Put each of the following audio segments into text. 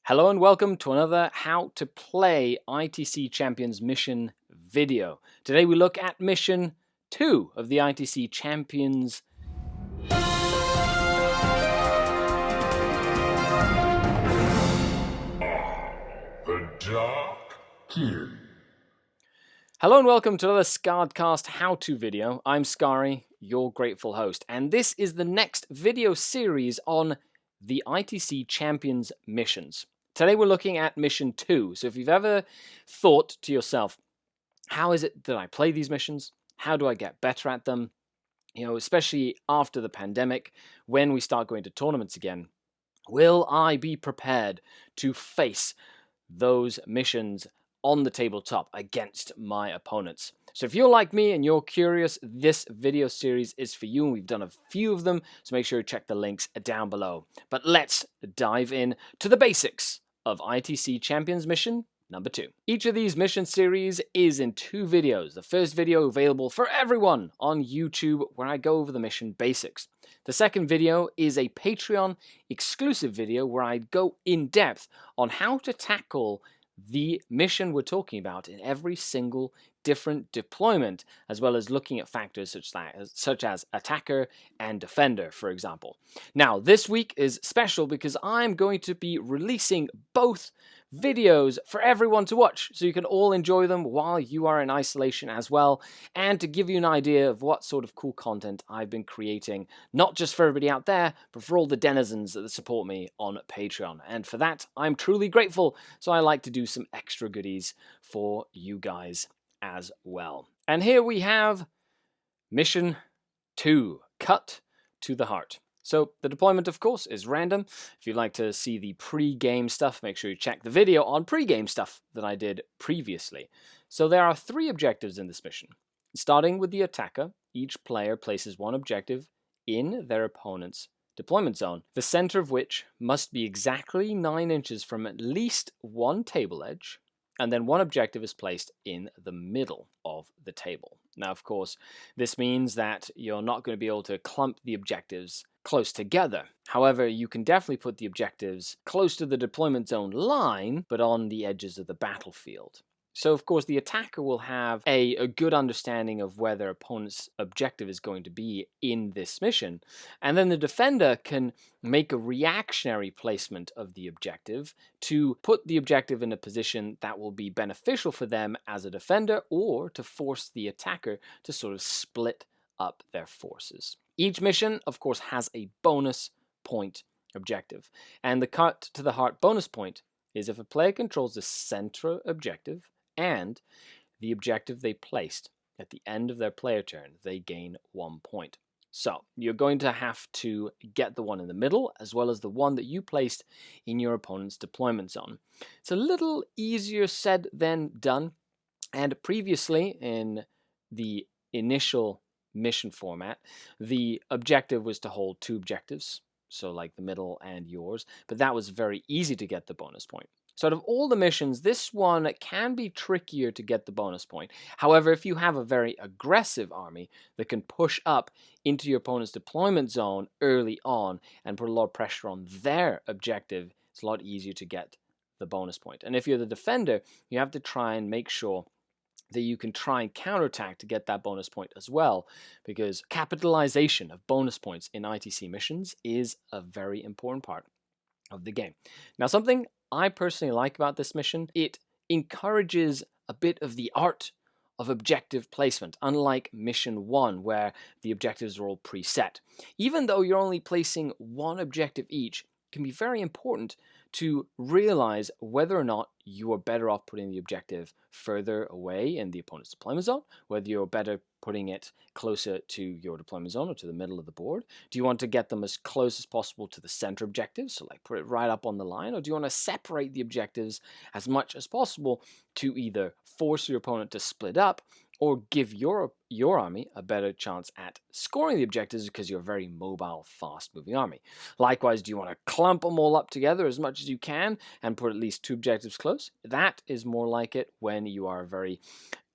Hello and welcome to another How to Play ITC Champions Mission video. Today we look at Mission 2 of the ITC Champions. The Dark King. Hello and welcome to another SkaredCast how-to video. I'm Skari, your grateful host, and this is the next video series on the ITC Champions missions. Today we're looking at Mission 2, so if you've ever thought to yourself, how is it that I play these missions? How do I get better at them? You know, especially after the pandemic, when we start going to tournaments again, will I be prepared to face those missions on the tabletop against my opponents? So if you're like me and you're curious, this video series is for you, and we've done a few of them, so make sure you check the links down below. But let's dive in to the basics of ITC Champions Mission number 2. Each of these mission series is in 2 videos. The first video available for everyone on YouTube, where I go over the mission basics. The second video is a Patreon exclusive video where I go in depth on how to tackle the mission we're talking about in every single different deployment, as well as looking at factors such as attacker and defender, for example. Now, this week is special because I'm going to be releasing both videos for everyone to watch, so you can all enjoy them while you are in isolation as well, and to give you an idea of what sort of cool content I've been creating, not just for everybody out there, but for all the denizens that support me on Patreon. And for that, I'm truly grateful, so I like to do some extra goodies for you guys as well. And here we have Mission 2, Cut to the Heart. So the deployment, of course, is random. If you'd like to see the pre-game stuff, make sure you check the video on pre-game stuff that I did previously. So there are 3 objectives in this mission. Starting with the attacker, each player places one objective in their opponent's deployment zone, the center of which must be exactly 9 inches from at least one table edge, and then one objective is placed in the middle of the table. Now, of course, this means that you're not going to be able to clump the objectives close together. However, you can definitely put the objectives close to the deployment zone line, but on the edges of the battlefield. So, of course, the attacker will have a good understanding of where their opponent's objective is going to be in this mission. And then the defender can make a reactionary placement of the objective to put the objective in a position that will be beneficial for them as a defender, or to force the attacker to sort of split up their forces. Each mission, of course, has a bonus point objective. And the Cut to the Heart bonus point is if a player controls the center objective and the objective they placed at the end of their player turn, they gain 1 point. So you're going to have to get the one in the middle, as well as the one that you placed in your opponent's deployment zone. It's a little easier said than done, and previously in the initial mission format, the objective was to hold 2 objectives, so like the middle and yours, but that was very easy to get the bonus point. So out of all the missions, this one can be trickier to get the bonus point. However, if you have a very aggressive army that can push up into your opponent's deployment zone early on and put a lot of pressure on their objective, it's a lot easier to get the bonus point. And if you're the defender, you have to try and make sure that you can try and counterattack to get that bonus point as well, because capitalization of bonus points in ITC missions is a very important part of the game. Now, something I personally like about this mission, it encourages a bit of the art of objective placement, unlike Mission 1, where the objectives are all preset. Even though you're only placing one objective each, it can be very important to realize whether or not you are better off putting the objective further away in the opponent's deployment zone, whether you're better putting it closer to your deployment zone or to the middle of the board. Do you want to get them as close as possible to the center objective, so like put it right up on the line, or do you want to separate the objectives as much as possible to either force your opponent to split up or give your army a better chance at scoring the objectives because you're a very mobile, fast-moving army? Likewise, do you want to clump them all up together as much as you can and put at least 2 objectives close? That is more like it when you are a very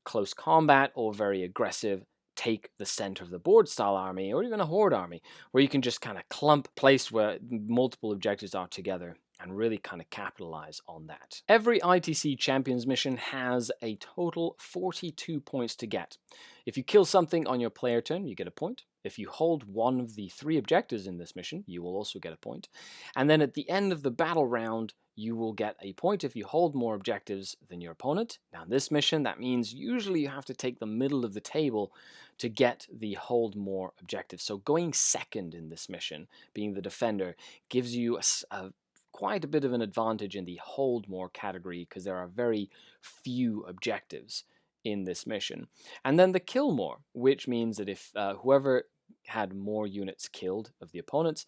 close combat or very aggressive, take the center of the board style army, or even a horde army, where you can just kind of clump place where multiple objectives are together and really kind of capitalize on that. Every ITC Champions mission has a total 42 points to get. If you kill something on your player turn, you get a point. If you hold one of the 3 objectives in this mission, you will also get a point. And then at the end of the battle round, you will get a point if you hold more objectives than your opponent. Now in this mission, that means usually you have to take the middle of the table to get the hold more objectives. So going second in this mission, being the defender, gives you quite a bit of an advantage in the hold more category because there are very few objectives in this mission. And then the kill more, which means that if whoever had more units killed of the opponents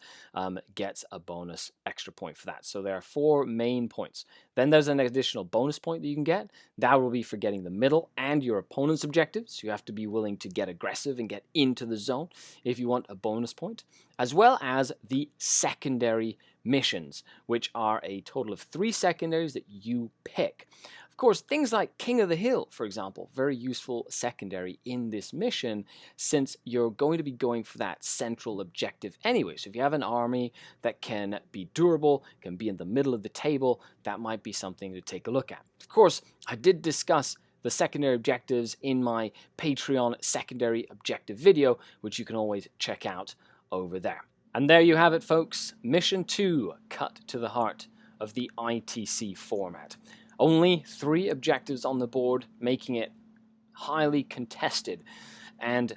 gets a bonus extra point for that. So there are 4 main points. Then there's an additional bonus point that you can get. That will be for getting the middle and your opponent's objectives. You have to be willing to get aggressive and get into the zone if you want a bonus point, as well as the secondary missions, which are a total of 3 secondaries that you pick. Of course, things like King of the Hill, for example, very useful secondary in this mission since you're going to be going for that central objective anyway. So if you have an army that can be durable, can be in the middle of the table, that might be something to take a look at. Of course, I did discuss the secondary objectives in my Patreon secondary objective video, which you can always check out over there. And there you have it, folks. Mission 2, cut to the heart of the ITC format. Only 3 objectives on the board, making it highly contested and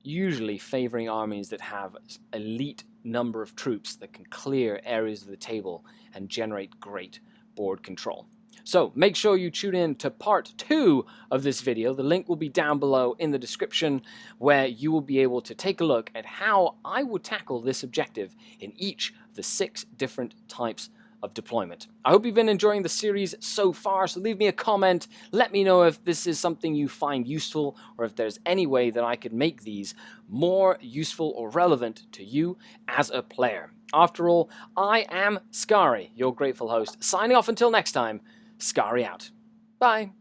usually favoring armies that have elite number of troops that can clear areas of the table and generate great board control. So make sure you tune in to part 2 of this video. The link will be down below in the description, where you will be able to take a look at how I would tackle this objective in each of the 6 different types of deployment. I hope you've been enjoying the series so far, so leave me a comment. Let me know if this is something you find useful, or if there's any way that I could make these more useful or relevant to you as a player. After all, I am Skari, your grateful host, signing off until next time. Skari out. Bye.